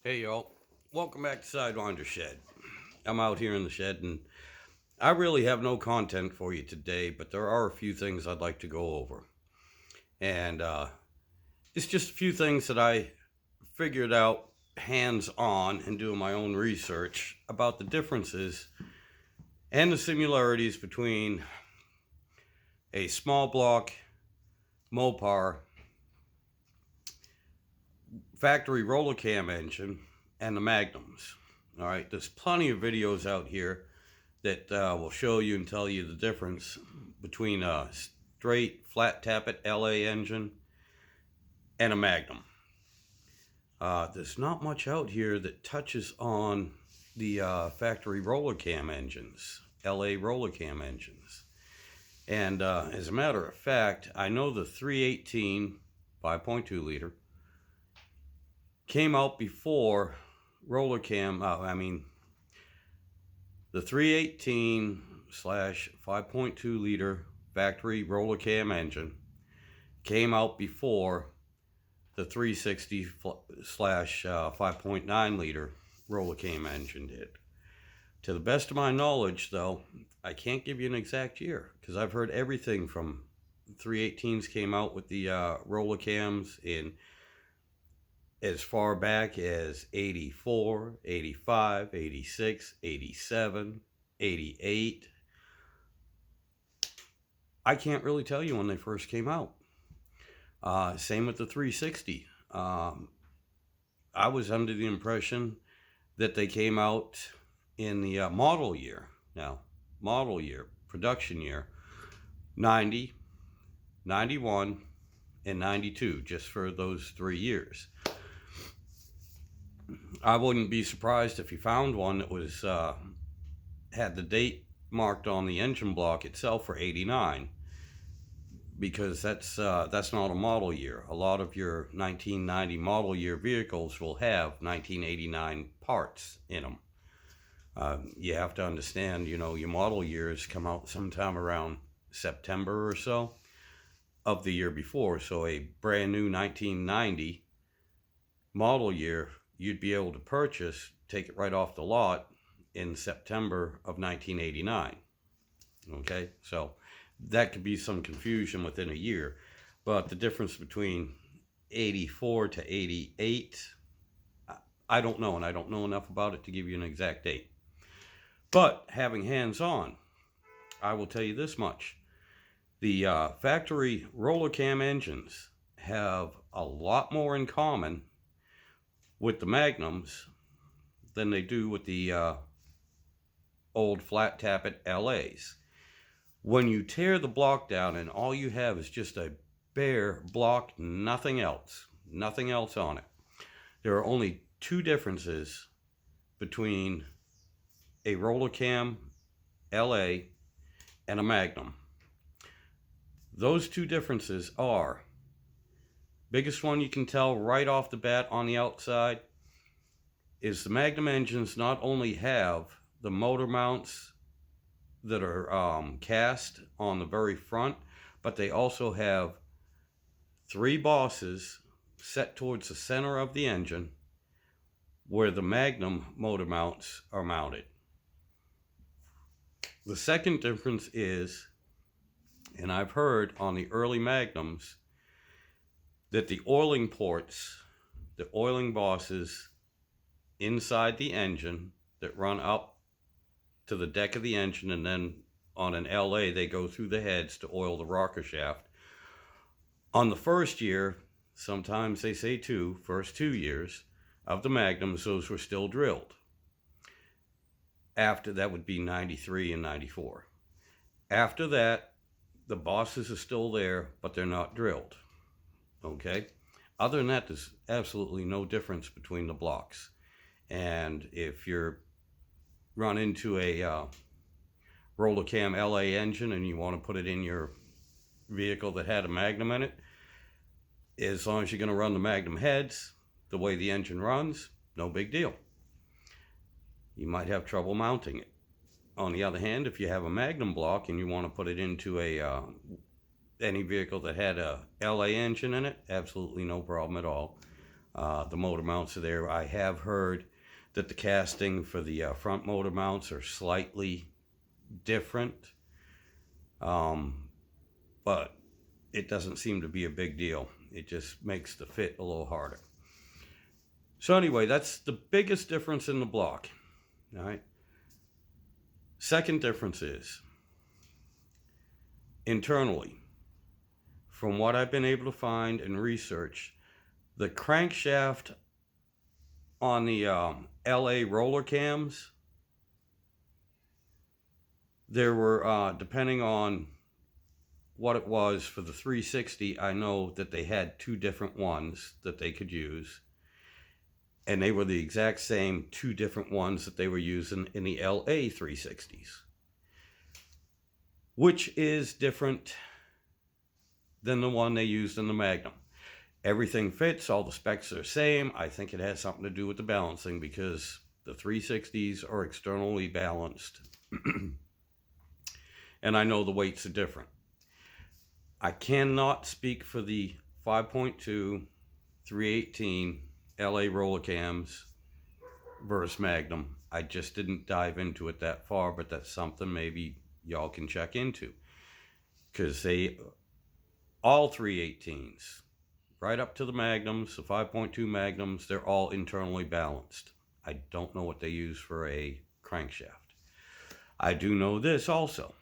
Hey y'all, welcome back to Sidewynders Shed. I'm out here in the shed and I really have no content for you today, but there are a few things I'd like to go over. And it's just a few things that I figured out hands on and doing my own research about the differences and the similarities between a small block Mopar factory Rollercam engine and the Magnums. All right, there's plenty of videos out here that will show you and tell you the difference between a straight flat tappet LA engine and a Magnum. There's not much out here that touches on the factory Rollercam engines, LA Rollercam engines. And as a matter of fact, I know the 318 5.2 liter came out before Rollercam. The 318 slash 5.2 liter factory Rollercam engine came out before the 360 slash 5.9 liter Rollercam engine did. To the best of my knowledge, though, I can't give you an exact year because I've heard everything from 318s came out with the Rollercams in as far back as 84, 85, 86, 87, 88. I can't really tell you when they first came out. Same with the 360. I was under the impression that they came out in the model year. Now, model year, production year, 90, 91, and 92, just for those 3 years. I wouldn't be surprised if you found one that was had the date marked on the engine block itself for 89, because that's not a model year. A lot of your 1990 model year vehicles will have 1989 parts in them. You have to understand, your model years come out sometime around September or so of the year before. So a brand new 1990 model year you'd be able to purchase, take it right off the lot in September of 1989. Okay, so that could be some confusion within a year. But the difference between 84 to 88, I don't know, and I don't know enough about it to give you an exact date. But having hands-on, I will tell you this much. The factory Rollercam engines have a lot more in common with the Magnums than they do with the old flat tappet LAs. When you tear the block down and all you have is just a bare block, nothing else on it, there are only two differences between a Rollercam LA and a Magnum. Those two differences are, biggest one you can tell right off the bat on the outside is the Magnum engines not only have the motor mounts that are cast on the very front, but they also have 3 bosses set towards the center of the engine where the Magnum motor mounts are mounted. The second difference is, and I've heard on the early Magnums, that the oiling ports, the oiling bosses inside the engine that run up to the deck of the engine, and then on an LA they go through the heads to oil the rocker shaft. On the first year, sometimes they say first 2 years of the Magnums, those were still drilled. After that would be 93 and 94. After that, the bosses are still there, but they're not drilled. Okay? Other than that, there's absolutely no difference between the blocks. And if you're run into a Rollercam LA engine and you want to put it in your vehicle that had a Magnum in it, as long as you're going to run the Magnum heads the way the engine runs, no big deal. You might have trouble mounting it. On the other hand, if you have a Magnum block and you want to put it into any vehicle that had a LA engine in it, absolutely no problem at all. The motor mounts are there. I have heard that the casting for the front motor mounts are slightly different, but it doesn't seem to be a big deal. It just makes the fit a little harder. So anyway, that's the biggest difference in the block. All right. Second difference is internally, from what I've been able to find and research, the crankshaft on the LA Rollercams, there were, depending on what it was for the 360, I know that they had two different ones that they could use. And they were the exact same two different ones that they were using in the LA 360s. Which is different than the one they used in the Magnum. Everything fits, all the specs are the same. I think it has something to do with the balancing because the 360s are externally balanced. And I know the weights are different. I cannot speak for the 5.2, 318 LA Rollercams versus Magnum. I just didn't dive into it that far, but that's something maybe y'all can check into. Because all 318s, right up to the Magnums, the 5.2 Magnums, they're all internally balanced. I don't know what they use for a crankshaft. I do know this also,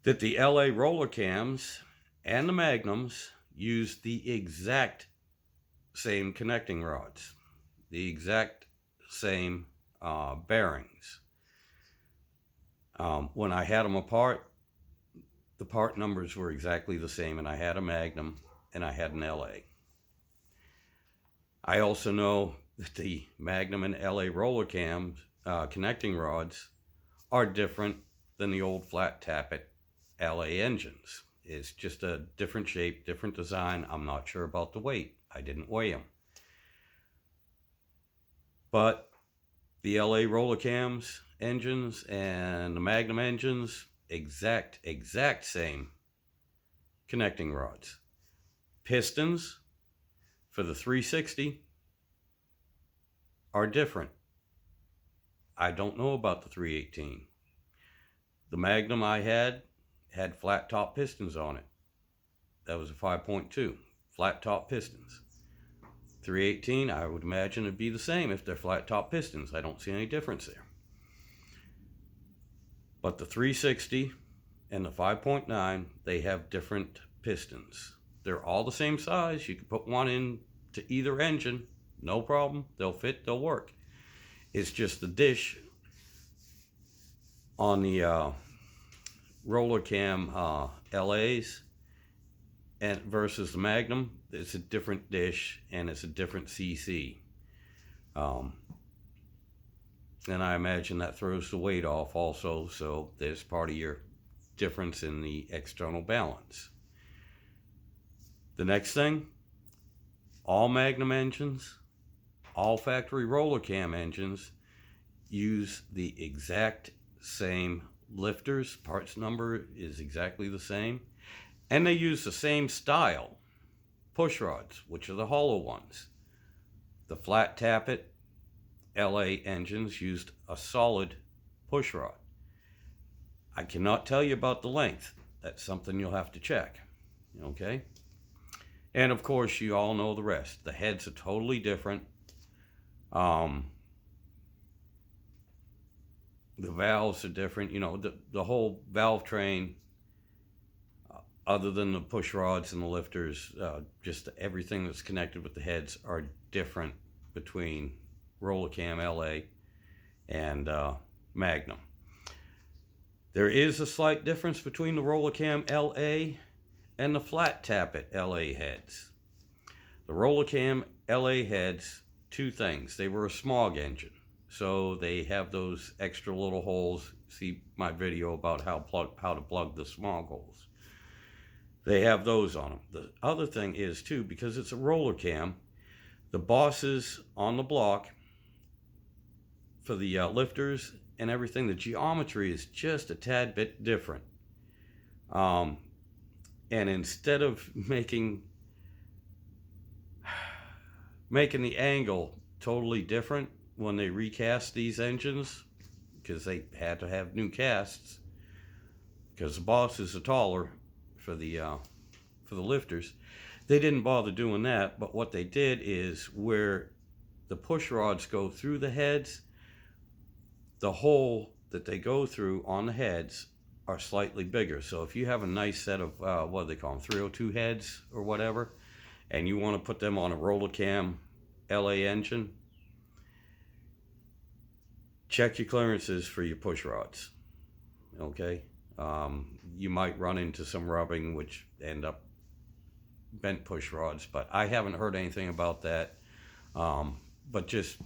that the LA Rollercams and the Magnums use the exact same connecting rods, the exact same bearings. When I had them apart, the part numbers were exactly the same, and I had a Magnum and I had an LA. I also know that the Magnum and LA Rollercam connecting rods are different than the old flat tappet LA engines. It's just a different shape, different design. I'm not sure about the weight. I didn't weigh them. But the LA Rollercams engines and the Magnum engines, exact same connecting rods. Pistons for the 360 are different. I don't know about the 318. The Magnum I had flat top pistons on it. That was a 5.2, flat top pistons. 318, I would imagine it'd be the same if they're flat top pistons. I don't see any difference there. But the 360 and the 5.9, they have different pistons. They're all the same size. You can put one into either engine, no problem. They'll fit, they'll work. It's just the dish on the Rollercam LAs and versus the Magnum. It's a different dish and it's a different CC. And I imagine that throws the weight off also, so there's part of your difference in the external balance. The next thing, all Magnum engines, all factory Rollercam engines use the exact same lifters. Parts number is exactly the same. And they use the same style push rods, which are the hollow ones. The flat tappet LA engines used a solid push rod. I cannot tell you about the length. That's something you'll have to check. Okay? And of course, you all know the rest. The heads are totally different. The valves are different. You know, the whole valve train, other than the push rods and the lifters, just everything that's connected with the heads are different between Rollercam LA and Magnum. There is a slight difference between the Rollercam LA and the flat tappet LA heads. The Rollercam LA heads, two things. They were a smog engine, so they have those extra little holes. See my video about how to plug the smog holes. They have those on them. The other thing is too, because it's a Rollercam, the bosses on the block for the lifters and everything, the geometry is just a tad bit different. And instead of making making the angle totally different when they recast these engines, because they had to have new casts because the bosses are taller for the lifters. They didn't bother doing that, but what they did is where the push rods go through the heads, the hole that they go through on the heads are slightly bigger. So if you have a nice set of what do they call them, 302 heads or whatever, and you want to put them on a Rollercam LA engine, check your clearances for your push rods. Okay, you might run into some rubbing, which end up bent push rods, but I haven't heard anything about that. But just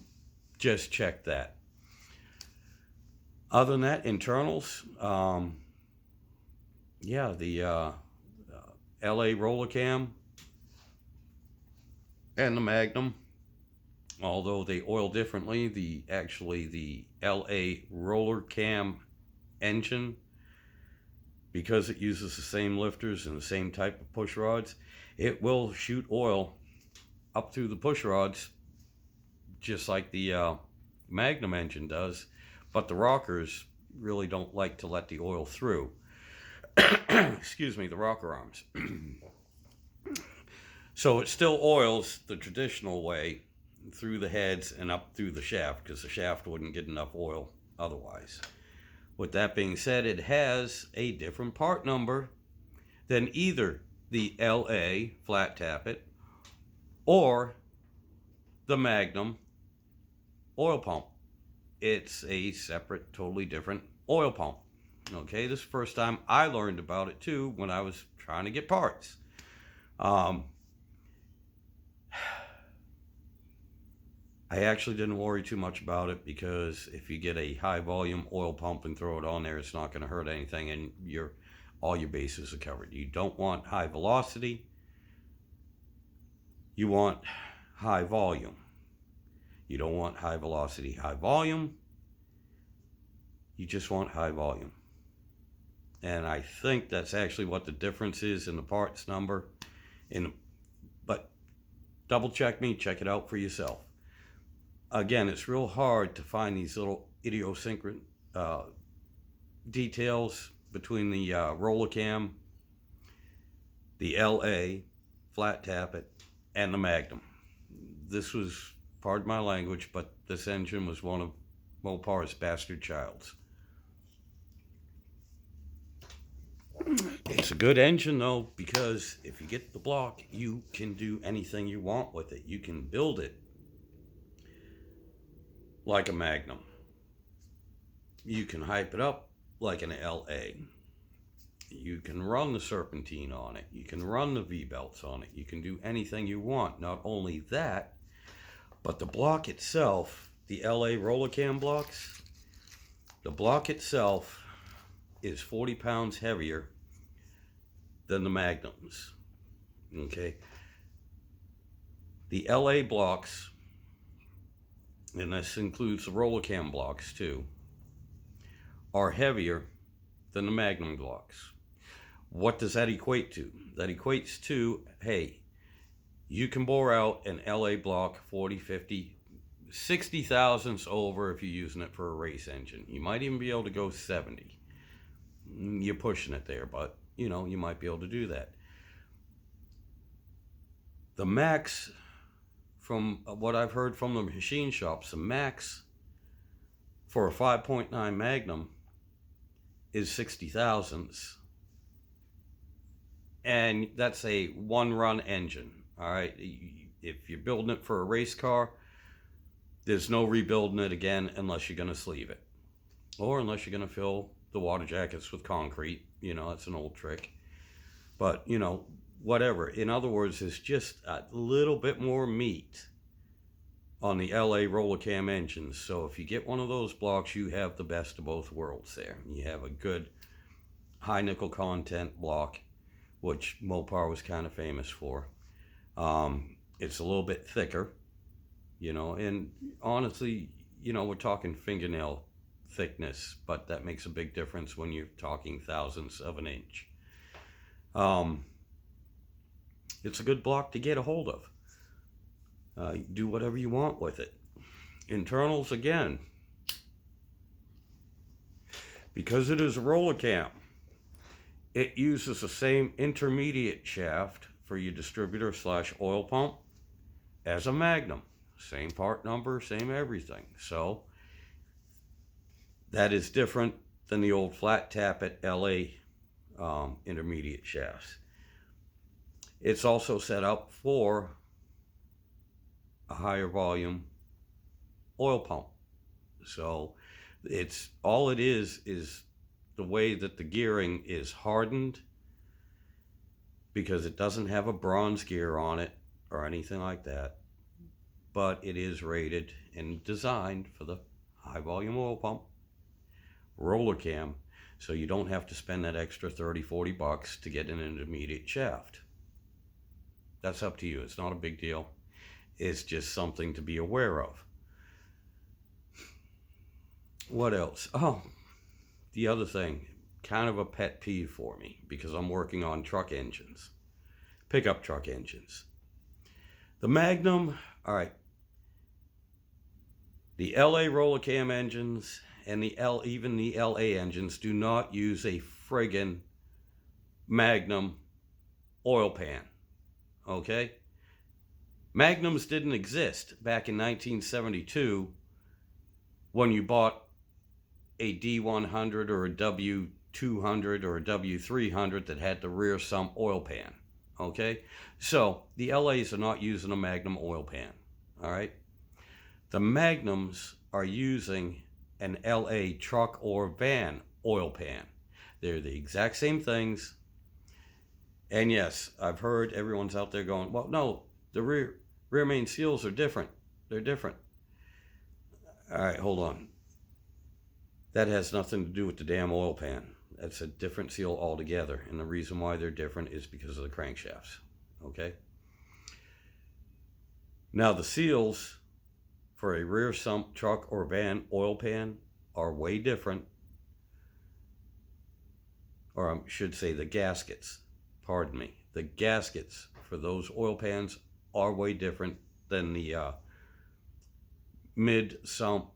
check that. Other than that, internals, yeah, the LA Rollercam and the Magnum, although they oil differently, the LA Rollercam engine, because it uses the same lifters and the same type of push rods, it will shoot oil up through the push rods just like the Magnum engine does, but the rockers really don't like to let the oil through. Excuse me, the rocker arms. So it still oils the traditional way through the heads and up through the shaft, because the shaft wouldn't get enough oil otherwise. With that being said, it has a different part number than either the LA flat tappet or the Magnum oil pump. It's a separate, totally different oil pump. Okay, this is the first time I learned about it too when I was trying to get parts. I actually didn't worry too much about it, because if you get a high volume oil pump and throw it on there, it's not going to hurt anything, and all your bases are covered. You don't want high velocity. You want high volume. You don't want high velocity, high volume. You just want high volume. And I think that's actually what the difference is in the parts number. But double check me, check it out for yourself. Again, it's real hard to find these little idiosyncratic details between the Rollercam, the LA flat tappet, and the Magnum. This was, pardon my language, but this engine was one of Mopar's bastard childs. It's a good engine though, because if you get the block, you can do anything you want with it. You can build it like a Magnum. You can hype it up like an LA. You can run the serpentine on it. You can run the V-belts on it. You can do anything you want. Not only that, but the block itself, the LA Rollercam blocks, the block itself is 40 pounds heavier than the Magnums. Okay? The LA blocks, and this includes the Rollercam blocks too, are heavier than the Magnum blocks. What does that equate to? That equates to, hey, you can bore out an LA block 40, 50, 60 thousandths over if you're using it for a race engine. You might even be able to go 70. You're pushing it there, but you know, you might be able to do that. The max, from what I've heard from the machine shops, the max for a 5.9 Magnum is 60 thousandths. And that's a one-run engine, all right? If you're building it for a race car, there's no rebuilding it again unless you're going to sleeve it. Or unless you're going to fill the water jackets with concrete. You know, that's an old trick. But, you know, whatever. In other words, it's just a little bit more meat on the LA Rollercam engines. So if you get one of those blocks, you have the best of both worlds there. You have a good high nickel content block, which Mopar was kind of famous for. It's a little bit thicker, you know, and honestly, you know, we're talking fingernail thickness, but that makes a big difference when you're talking thousandths of an inch. It's a good block to get a hold of. Do whatever you want with it. Internals, again, because it is a Rollercam, it uses the same intermediate shaft for your distributor slash oil pump as a Magnum. Same part number, same everything. So that is different than the old flat tappet LA intermediate shafts. It's also set up for a higher volume oil pump. So it's all it is the way that the gearing is hardened, because it doesn't have a bronze gear on it or anything like that, but it is rated and designed for the high volume oil pump Rollercam, so you don't have to spend that extra 30-40 bucks to get an intermediate shaft. That's up to you. It's not a big deal. It's just something to be aware of. What else? Oh, the other thing, kind of a pet peeve for me, because I'm working on truck engines, pickup truck engines. The Magnum, all right, the LA Rollercam engines and even the LA engines do not use a friggin' Magnum oil pan, okay? Magnums didn't exist back in 1972 when you bought a D100 or a W200 or a W300 that had the rear sump oil pan, okay? So the LAs are not using a Magnum oil pan, all right? The Magnums are using an LA truck or van oil pan. They're the exact same things. And yes, I've heard everyone's out there going, well, no, the rear main seals are different. They're different. All right, hold on. That has nothing to do with the damn oil pan. That's a different seal altogether. And the reason why they're different is because of the crankshafts, okay? Now, the seals for a rear sump truck or van oil pan are way different. Or I should say the gaskets, pardon me. The gaskets for those oil pans are way different than the mid-sump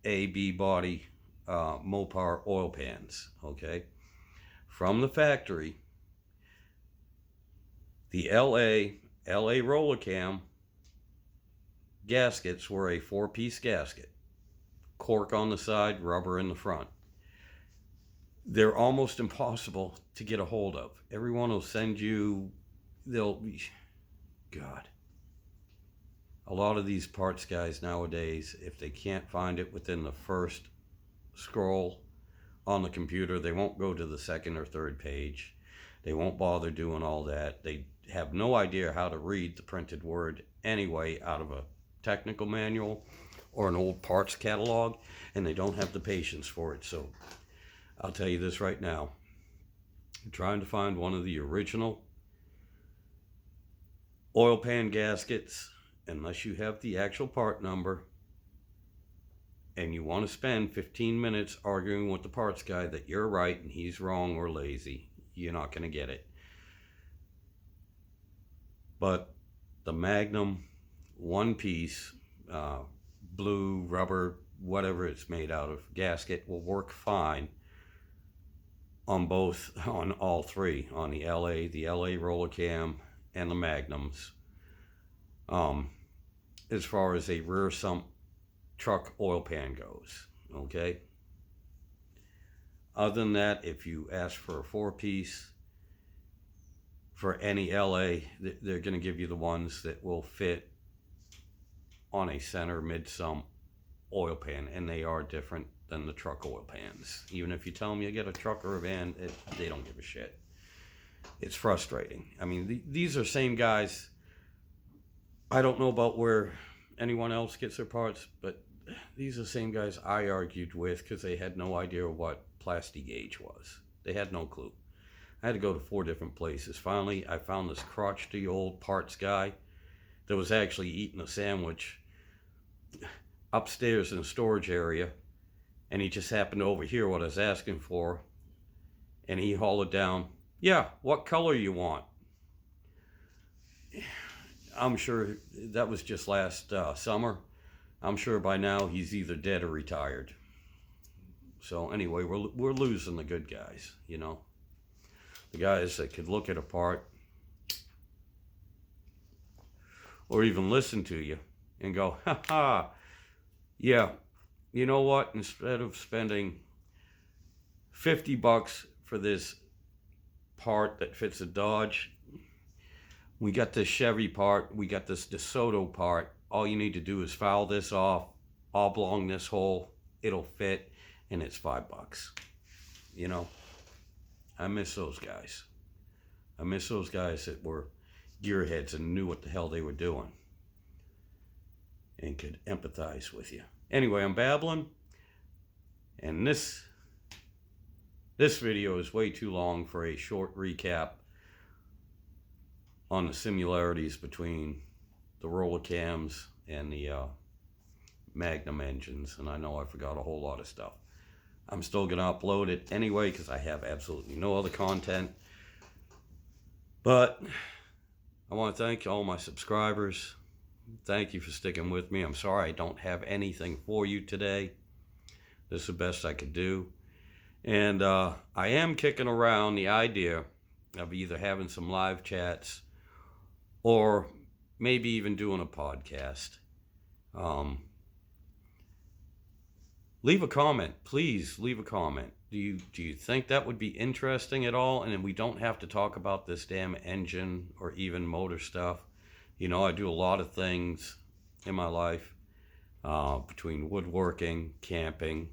A-B body Mopar oil pans, okay? From the factory, the LA Rollercam gaskets were a 4-piece gasket. Cork on the side, rubber in the front. They're almost impossible to get a hold of. Everyone will send you, God. A lot of these parts guys nowadays, if they can't find it within the first scroll on the computer, they won't go to the second or third page. They won't bother doing all that. They have no idea how to read the printed word anyway out of a technical manual or an old parts catalog, and they don't have the patience for it. So I'll tell you this right now. I'm trying to find one of the original oil pan gaskets, unless you have the actual part number and you want to spend 15 minutes arguing with the parts guy that you're right and he's wrong or lazy, you're not going to get it. But the Magnum one-piece blue rubber, whatever it's made out of, gasket will work fine on all three, on the LA Rollercam and the Magnums. As far as a rear sump truck oil pan goes, okay? Other than that, if you ask for a 4-piece for any LA, they're going to give you the ones that will fit on a center mid-sump oil pan, and they are different than the truck oil pans. Even if you tell them you get a truck or a van, they don't give a shit. It's frustrating. I mean, these are same guys. I don't know about where anyone else gets their parts, but these are the same guys I argued with because they had no idea what plastic gauge was. They had no clue. I had to go to 4 different places. Finally, I found this crotchety old parts guy that was actually eating a sandwich upstairs in the storage area, and he just happened to overhear what I was asking for, and he hollered down, "Yeah, what color you want?" I'm sure that was just last summer. I'm sure by now he's either dead or retired. So anyway, we're losing the good guys, you know, the guys that could look at a part or even listen to you and go, ha ha, yeah, you know what? Instead of spending $50 for this part that fits a Dodge, we got this Chevy part, we got this DeSoto part. All you need to do is file this off, oblong this hole, it'll fit, and it's $5. You know, I miss those guys. I miss those guys that were gearheads and knew what the hell they were doing and could empathize with you. Anyway, I'm babbling, and this video is way too long for a short recap on the similarities between the Rollercams and the Magnum engines, and I know I forgot a whole lot of stuff. I'm still going to upload it anyway because I have absolutely no other content. But I want to thank all my subscribers. Thank you for sticking with me. I'm sorry I don't have anything for you today. This is the best I could do. And I am kicking around the idea of either having some live chats or maybe even doing a podcast. Leave a comment. Please leave a comment. Do you think that would be interesting at all? And we don't have to talk about this damn engine or even motor stuff. You know, I do a lot of things in my life between woodworking, camping,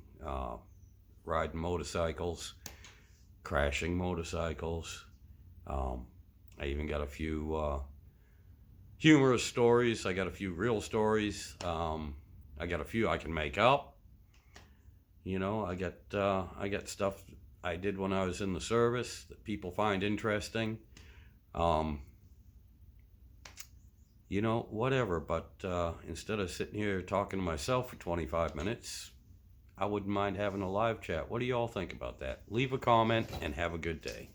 riding motorcycles, crashing motorcycles. I even got a few humorous stories. I got a few real stories. I got a few I can make up. You know, I got stuff I did when I was in the service that people find interesting. You know, whatever. But instead of sitting here talking to myself for 25 minutes, I wouldn't mind having a live chat. What do you all think about that? Leave a comment and have a good day.